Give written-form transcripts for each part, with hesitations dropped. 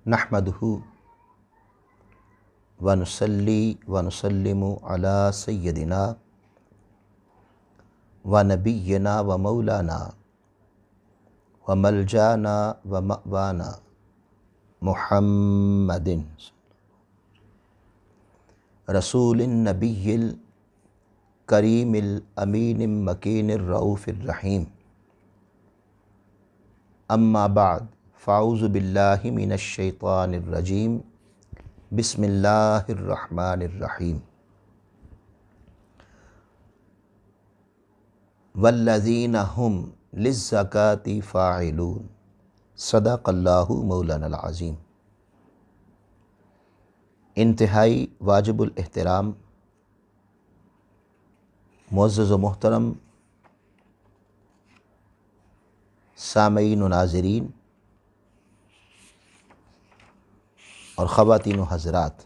نحمدہ ونصلی ونسلم علی سیدنا ونبینا ومولانا وملجانا ومأوانا محمد رسول النبی الکریم الامین المکین الرؤوف الرحیم اما بعد فاعوذ باللہ من الشیطان الرجیم بسم اللہ الرحمن الرحیم والذین هم للزکاة فاعلون صدق اللہ مولانا العظیم۔ انتہائی واجب الاحترام معزز و محترم سامعین و ناظرین اور خواتین و حضرات،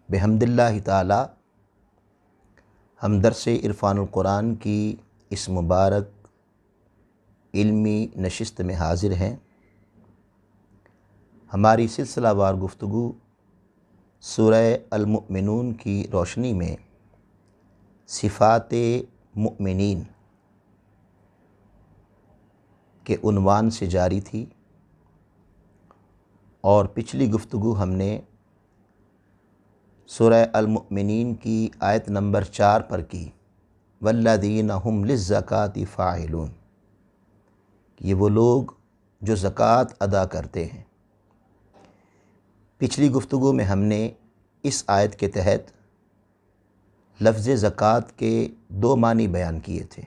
بحمد اللہ تعالی ہم درس عرفان القرآن کی اس مبارک علمی نشست میں حاضر ہیں۔ ہماری سلسلہ وار گفتگو سورہ المؤمنون کی روشنی میں صفات مؤمنین کے عنوان سے جاری تھی، اور پچھلی گفتگو ہم نے سورہ المؤمنین کی آیت نمبر 4 پر کی، والذین هم للزکاة فاعلون، یہ وہ لوگ جو زکوٰۃ ادا کرتے ہیں۔ پچھلی گفتگو میں ہم نے اس آیت کے تحت لفظ زکوٰۃ کے 2 معنی بیان کیے تھے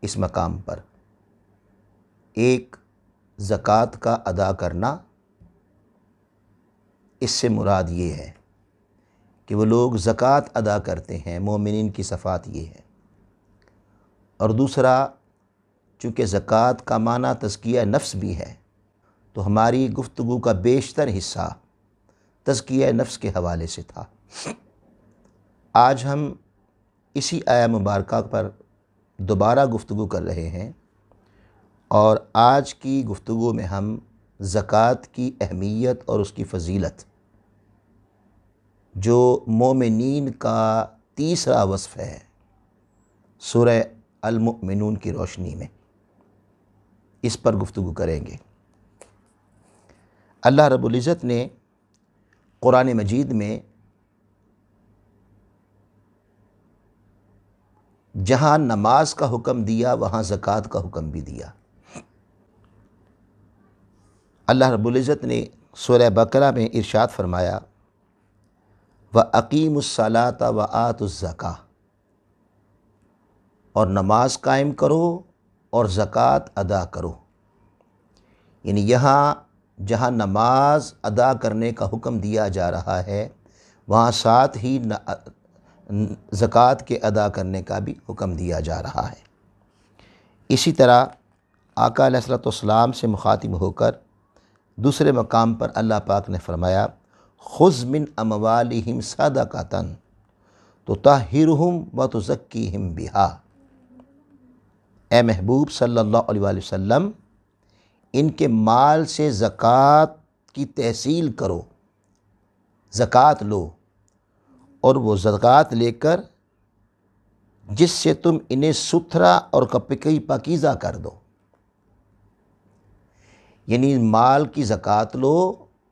اس مقام پر۔ ایک زکوٰۃ کا ادا کرنا، اس سے مراد یہ ہے کہ وہ لوگ زکوٰۃ ادا کرتے ہیں، مومنین کی صفات یہ ہے۔ اور دوسرا، چونکہ زکوٰۃ کا معنی تزکیہ نفس بھی ہے، تو ہماری گفتگو کا بیشتر حصہ تزکیہ نفس کے حوالے سے تھا۔ آج ہم اسی آیہ مبارکہ پر دوبارہ گفتگو کر رہے ہیں، اور آج کی گفتگو میں ہم زکوٰۃ کی اہمیت اور اس کی فضیلت، جو مومنین کا تیسرا وصف ہے سورہ المؤمنون کی روشنی میں، اس پر گفتگو کریں گے۔ اللہ رب العزت نے قرآن مجید میں جہاں نماز کا حکم دیا وہاں زکوٰۃ کا حکم بھی دیا۔ اللہ رب العزت نے سورہ بقرہ میں ارشاد فرمایا، وَأَقِیمُوا الصَّلَاةَ وَآتُوا الزَّکَاةَ، اور نماز قائم کرو اور زکوٰۃ ادا کرو۔ یعنی یہاں جہاں نماز ادا کرنے کا حکم دیا جا رہا ہے، وہاں ساتھ ہی زکوٰۃ کے ادا کرنے کا بھی حکم دیا جا رہا ہے۔ اسی طرح آقا علیہ الصلوۃ والسلام سے مخاطب ہو کر دوسرے مقام پر اللہ پاک نے فرمایا، خذ من اموالہم صدقۃ تطہرہم وتزکیہم بہا، اے محبوب صلی اللہ علیہ وآلہ وسلم، ان کے مال سے زکوٰۃ کی تحصیل کرو، زکوٰۃ لو، اور وہ زکوٰۃ لے کر جس سے تم انہیں ستھرا اور پاکیزہ کر دو۔ یعنی مال کی زکوٰۃ لو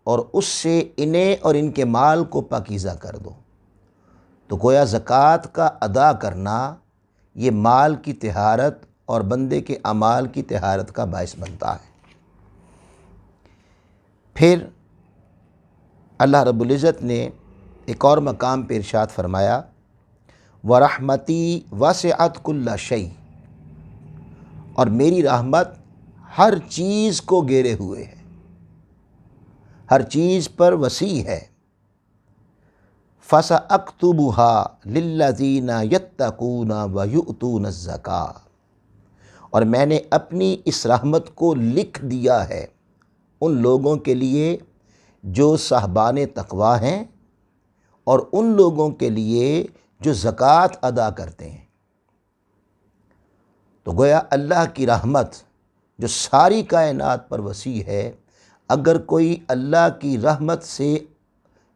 اور اس سے انہیں اور ان کے مال کو پاکیزہ کر دو۔ تو گویا زکوٰۃ کا ادا کرنا یہ مال کی طہارت اور بندے کے اعمال کی طہارت کا باعث بنتا ہے۔ پھر اللہ رب العزت نے ایک اور مقام پہ ارشاد فرمایا، وَرَحْمَتِي وَسِعَتْ كُلَّ شَيْءٍ، اور میری رحمت ہر چیز کو گھیرے ہوئے ہے، ہر چیز پر وسیع ہے۔ فَسَأَكْتُبُهَا لِلَّذِينَ يَتَّقُونَ وَيُؤْتُونَ الزَّكَاةَ، اور میں نے اپنی اس رحمت کو لکھ دیا ہے ان لوگوں کے لیے جو صاحبان تقویٰ ہیں، اور ان لوگوں کے لیے جو زکوٰۃ ادا کرتے ہیں۔ تو گویا اللہ کی رحمت جو ساری کائنات پر وسیع ہے، اگر کوئی اللہ کی رحمت سے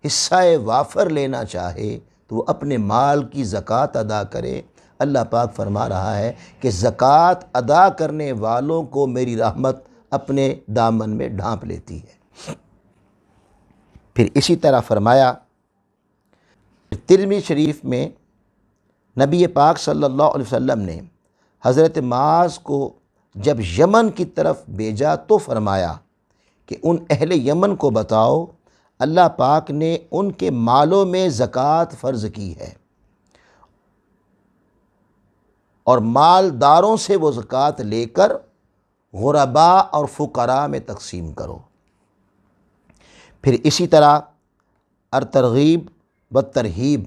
حصہ وافر لینا چاہے تو وہ اپنے مال کی زکوٰۃ ادا کرے۔ اللہ پاک فرما رہا ہے کہ زکوٰۃ ادا کرنے والوں کو میری رحمت اپنے دامن میں ڈھانپ لیتی ہے۔ پھر اسی طرح فرمایا ترمذی شریف میں نبی پاک صلی اللہ علیہ وسلم نے حضرت معاذ کو جب یمن کی طرف بھیجا تو فرمایا کہ ان اہل یمن کو بتاؤ اللہ پاک نے ان کے مالوں میں زکوٰۃ فرض کی ہے اور مالداروں سے وہ زکوٰۃ لے کر غرباء اور فقراء میں تقسیم کرو۔ پھر اسی طرح الترغیب والترہیب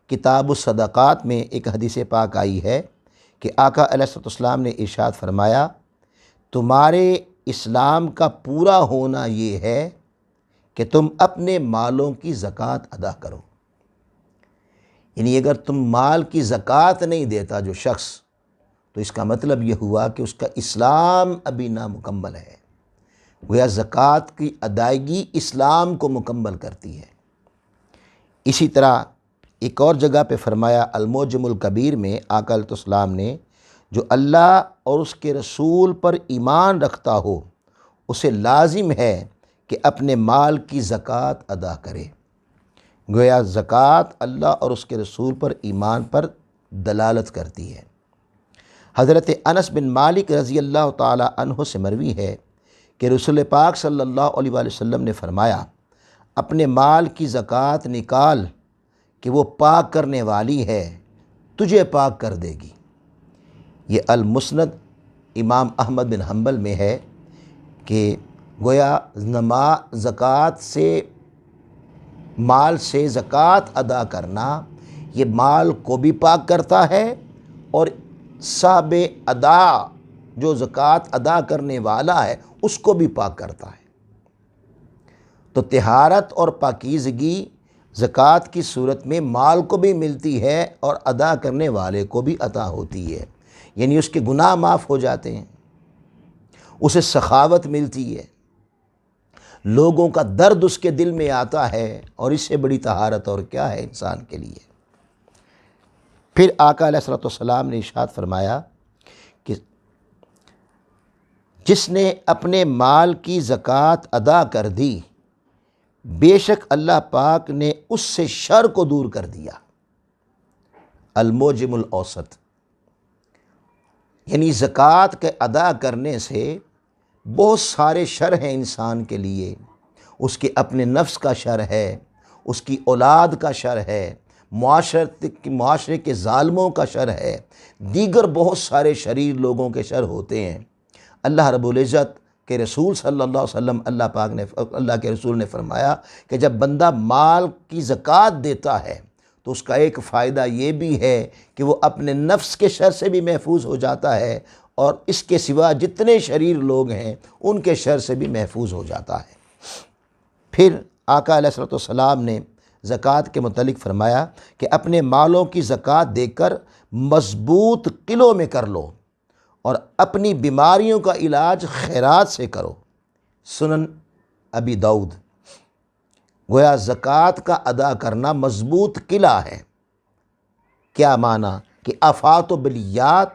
کتاب الصدقات میں ایک حدیث پاک آئی ہے کہ آقا علیہ الصلوۃ والسلام نے ارشاد فرمایا تمہارے اسلام کا پورا ہونا یہ ہے کہ تم اپنے مالوں کی زکوٰۃ ادا کرو۔ یعنی اگر تم مال کی زکوٰۃ نہیں دیتا جو شخص، تو اس کا مطلب یہ ہوا کہ اس کا اسلام ابھی نامکمل ہے۔ گویا زکوٰۃ کی ادائیگی اسلام کو مکمل کرتی ہے۔ اسی طرح ایک اور جگہ پہ فرمایا المعجم الکبیر میں آقا علیہ السلام نے جو اللہ اور اس کے رسول پر ایمان رکھتا ہو اسے لازم ہے کہ اپنے مال کی زکوٰۃ ادا کرے۔ گویا زکوٰۃ اللہ اور اس کے رسول پر ایمان پر دلالت کرتی ہے۔ حضرت انس بن مالک رضی اللہ تعالی عنہ سے مروی ہے کہ رسول پاک صلی اللہ علیہ وآلہ وسلم نے فرمایا اپنے مال کی زکوٰۃ نکال کہ وہ پاک کرنے والی ہے، تجھے پاک کر دے گی۔ یہ المسند امام احمد بن حنبل میں ہے کہ گویا زکوٰۃ سے مال سے زکوٰۃ ادا کرنا یہ مال کو بھی پاک کرتا ہے اور صاحب ادا جو زکوٰۃ ادا کرنے والا ہے اس کو بھی پاک کرتا ہے۔ تو طہارت اور پاکیزگی زکوٰۃ کی صورت میں مال کو بھی ملتی ہے اور ادا کرنے والے کو بھی عطا ہوتی ہے، یعنی اس کے گناہ معاف ہو جاتے ہیں، اسے سخاوت ملتی ہے، لوگوں کا درد اس کے دل میں آتا ہے، اور اس سے بڑی طہارت اور کیا ہے انسان کے لیے۔ پھر آقا علیہ الصلوۃ والسلام نے ارشاد فرمایا کہ جس نے اپنے مال کی زکوٰۃ ادا کر دی بے شک اللہ پاک نے اس سے شر کو دور کر دیا۔ المعجم الاوسط یعنی زکوٰۃ کے ادا کرنے سے بہت سارے شر ہیں انسان کے لیے، اس کے اپنے نفس کا شر ہے، اس کی اولاد کا شر ہے، معاشرے کے ظالموں کا شر ہے، دیگر بہت سارے شریر لوگوں کے شر ہوتے ہیں۔ اللہ رب العزت کہ رسول صلی اللہ علیہ وسلم اللہ کے رسول نے فرمایا کہ جب بندہ مال کی زکوٰۃ دیتا ہے تو اس کا ایک فائدہ یہ بھی ہے کہ وہ اپنے نفس کے شر سے بھی محفوظ ہو جاتا ہے، اور اس کے سوا جتنے شریر لوگ ہیں ان کے شر سے بھی محفوظ ہو جاتا ہے۔ پھر آقا علیہ الصلوۃ والسلام نے زکوٰۃ کے متعلق فرمایا کہ اپنے مالوں کی زکوٰۃ دے کر مضبوط قلعوں میں کر لو اور اپنی بیماریوں کا علاج خیرات سے کرو۔ سنن ابی داؤد۔ گویا زکوٰۃ کا ادا کرنا مضبوط قلعہ ہے۔ کیا معنی کہ آفات و بلیات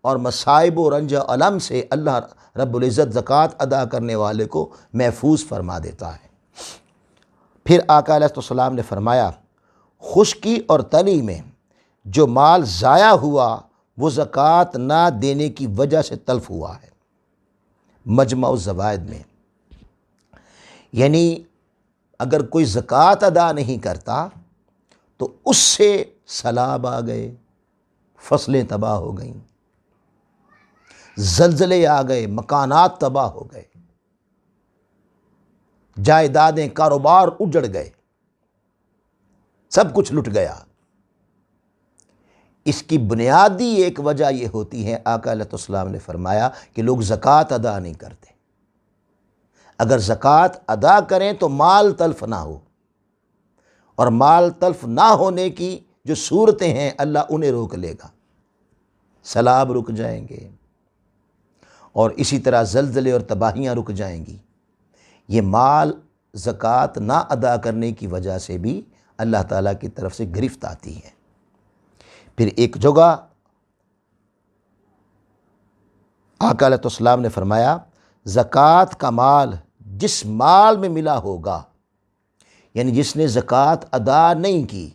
اور مصائب و رنج و الم سے اللہ رب العزت زکوٰۃ ادا کرنے والے کو محفوظ فرما دیتا ہے۔ پھر آقا علیہ السلام نے فرمایا خشکی اور تلی میں جو مال ضائع ہوا وہ زکوٰۃ نہ دینے کی وجہ سے تلف ہوا ہے، مجمع الزوائد میں۔ یعنی اگر کوئی زکوٰۃ ادا نہیں کرتا تو اس سے سیلاب آ گئے، فصلیں تباہ ہو گئیں، زلزلے آ گئے، مکانات تباہ ہو گئے، جائیدادیں کاروبار اجڑ گئے، سب کچھ لٹ گیا۔ اس کی بنیادی ایک وجہ یہ ہوتی ہے، آقا علیہ السلام نے فرمایا کہ لوگ زکوٰۃ ادا نہیں کرتے۔ اگر زکوٰۃ ادا کریں تو مال تلف نہ ہو، اور مال تلف نہ ہونے کی جو صورتیں ہیں اللہ انہیں روک لے گا۔ سیلاب رک جائیں گے، اور اسی طرح زلزلے اور تباہیاں رک جائیں گی۔ یہ مال زکوٰۃ نہ ادا کرنے کی وجہ سے بھی اللہ تعالیٰ کی طرف سے گرفت آتی ہے۔ پھر ایک جگہ آقا علیہ السلام نے فرمایا زکوٰۃ کا مال جس مال میں ملا ہوگا، یعنی جس نے زکوٰۃ ادا نہیں کی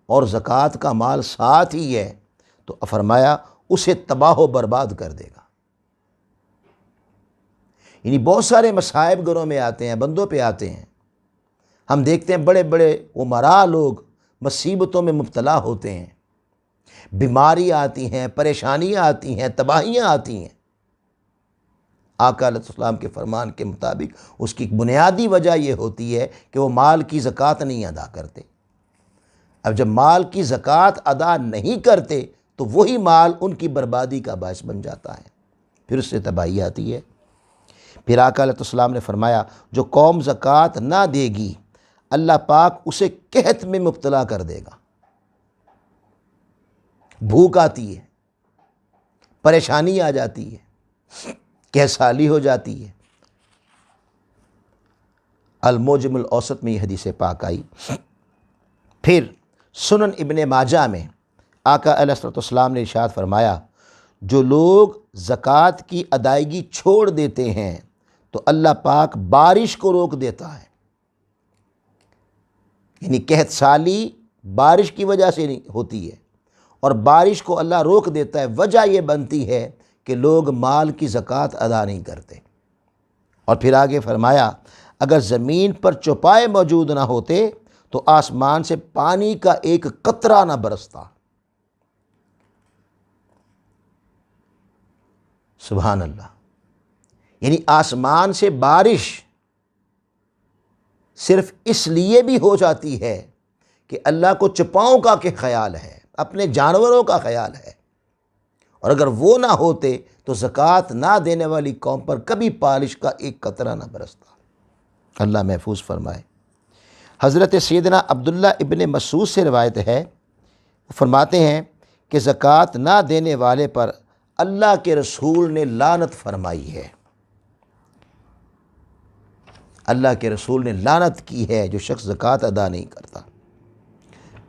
اور زکوٰۃ کا مال ساتھ ہی ہے، تو فرمایا اسے تباہ و برباد کر دے گا۔ یعنی بہت سارے مصائب گھروں میں آتے ہیں، بندوں پہ آتے ہیں، ہم دیکھتے ہیں بڑے بڑے امراء لوگ مصیبتوں میں مبتلا ہوتے ہیں، بیماری آتی ہیں، پریشانیاں آتی ہیں، تباہیاں آتی ہیں۔ آقا علیہ السلام کے فرمان کے مطابق اس کی بنیادی وجہ یہ ہوتی ہے کہ وہ مال کی زکوٰۃ نہیں ادا کرتے۔ اب جب مال کی زکوٰۃ ادا نہیں کرتے تو وہی مال ان کی بربادی کا باعث بن جاتا ہے، پھر اس سے تباہی آتی ہے۔ پھر آقا علیہ السلام نے فرمایا جو قوم زکوٰۃ نہ دے گی اللہ پاک اسے قحط میں مبتلا کر دے گا، بھوک آتی ہے، پریشانی آ جاتی ہے، کہسالی ہو جاتی ہے۔ الموجم الاوسط میں یہ حدیث پاک آئی۔ پھر سنن ابن ماجہ میں آقا علیہ السلام نے ارشاد فرمایا جو لوگ زکوٰۃ کی ادائیگی چھوڑ دیتے ہیں تو اللہ پاک بارش کو روک دیتا ہے۔ یعنی قحط سالی بارش کی وجہ سے نہیں ہوتی ہے، اور بارش کو اللہ روک دیتا ہے، وجہ یہ بنتی ہے کہ لوگ مال کی زکوٰۃ ادا نہیں کرتے۔ اور پھر آگے فرمایا اگر زمین پر چوپائے موجود نہ ہوتے تو آسمان سے پانی کا ایک قطرہ نہ برستا۔ سبحان اللہ۔ یعنی آسمان سے بارش صرف اس لیے بھی ہو جاتی ہے کہ اللہ کو چپاؤں کا کہ خیال ہے، اپنے جانوروں کا خیال ہے، اور اگر وہ نہ ہوتے تو زکوٰۃ نہ دینے والی قوم پر کبھی بارش کا ایک قطرہ نہ برستا۔ اللہ محفوظ فرمائے۔ حضرت سیدنا عبداللہ ابن مسعود سے روایت ہے، وہ فرماتے ہیں کہ زکوٰۃ نہ دینے والے پر اللہ کے رسول نے لعنت فرمائی ہے، اللہ کے رسول نے لعنت کی ہے جو شخص زکوٰۃ ادا نہیں کرتا۔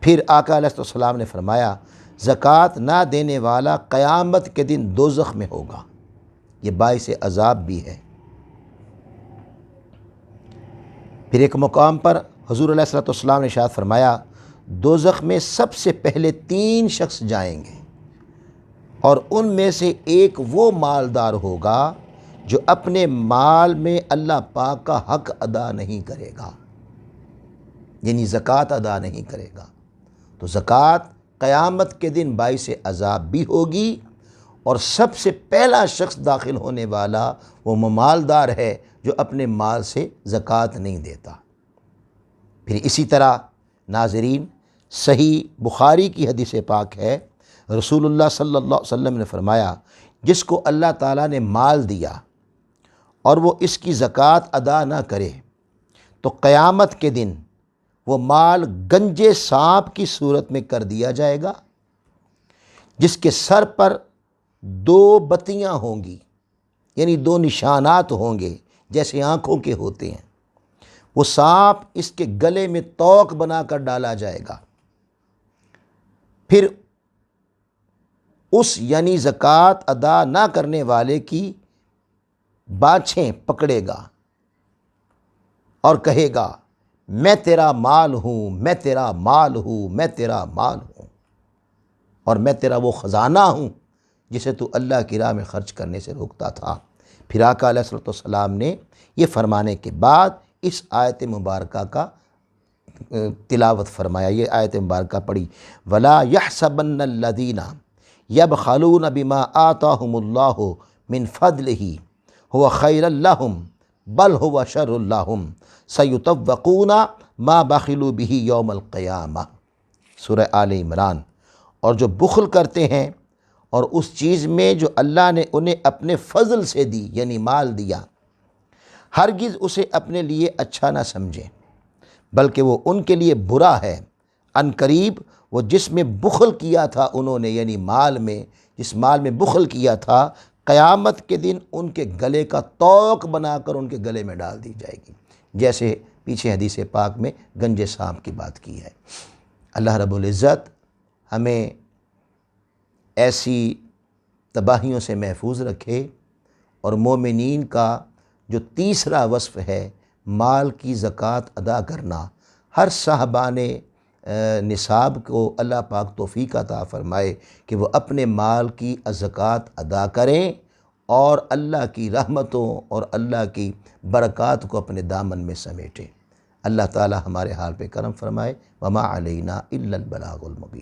پھر آقا علیہ السلام نے فرمایا زکوٰۃ نہ دینے والا قیامت کے دن دوزخ میں ہوگا، یہ باعث عذاب بھی ہے۔ پھر ایک مقام پر حضور علیہ السلام نے ارشاد فرمایا دوزخ میں سب سے پہلے 3 شخص جائیں گے، اور ان میں سے ایک وہ مالدار ہوگا جو اپنے مال میں اللہ پاک کا حق ادا نہیں کرے گا، یعنی زکوٰۃ ادا نہیں کرے گا۔ تو زکوٰۃ قیامت کے دن باعث عذاب بھی ہوگی، اور سب سے پہلا شخص داخل ہونے والا وہ مالدار ہے جو اپنے مال سے زکوٰۃ نہیں دیتا۔ پھر اسی طرح ناظرین صحیح بخاری کی حدیث پاک ہے، رسول اللہ صلی اللہ علیہ وسلم نے فرمایا جس کو اللہ تعالیٰ نے مال دیا اور وہ اس کی زکوٰۃ ادا نہ کرے تو قیامت کے دن وہ مال گنجے سانپ کی صورت میں کر دیا جائے گا، جس کے سر پر 2 بتیاں ہوں گی، یعنی 2 نشانات ہوں گے جیسے آنکھوں کے ہوتے ہیں۔ وہ سانپ اس کے گلے میں توق بنا کر ڈالا جائے گا، پھر اس یعنی زکوٰۃ ادا نہ کرنے والے کی باچھیں پکڑے گا اور کہے گا میں تیرا مال ہوں، میں تیرا مال ہوں، میں تیرا مال ہوں، اور میں تیرا وہ خزانہ ہوں جسے تو اللہ کی راہ میں خرچ کرنے سے روکتا تھا۔ پھر آقا علیہ السلام نے یہ فرمانے کے بعد اس آیت مبارکہ کا تلاوت فرمایا، یہ آیت مبارکہ پڑھی وَلَا يَحْسَبَنَّ الَّذِينَ يَبْخَلُونَ بِمَا آتَاهُمُ اللَّهُ مِنْ فَضْلِهِ هُوَ خَيْرًا لَهُمْ بَلْ هُوَ شَرٌّ لَهُمْ سَيُطَوَّقُونَ مَا بَخِلُوا بِهِ يَوْمَ الْقِيَامَةِ۔ سورہ آل عمران۔ اور جو بخل کرتے ہیں اور اس چیز میں جو اللہ نے انہیں اپنے فضل سے دی یعنی مال دیا، ہرگز اسے اپنے لیے اچھا نہ سمجھیں بلکہ وہ ان کے لیے برا ہے۔ ان قریب وہ جس میں بخل کیا تھا انہوں نے، یعنی مال میں، جس مال میں بخل کیا تھا، قیامت کے دن ان کے گلے کا توق بنا کر ان کے گلے میں ڈال دی جائے گی، جیسے پیچھے حدیث پاک میں گنج سانپ کی بات کی ہے۔ اللہ رب العزت ہمیں ایسی تباہیوں سے محفوظ رکھے، اور مومنین کا جو تیسرا وصف ہے مال کی زکوٰۃ ادا کرنا، ہر صاحبان نصاب کو اللہ پاک توفیق عطا فرمائے کہ وہ اپنے مال کی زکوٰۃ ادا کریں اور اللہ کی رحمتوں اور اللہ کی برکات کو اپنے دامن میں سمیٹیں۔ اللہ تعالی ہمارے حال پہ کرم فرمائے۔ وما علینا الا البلاغ المبین۔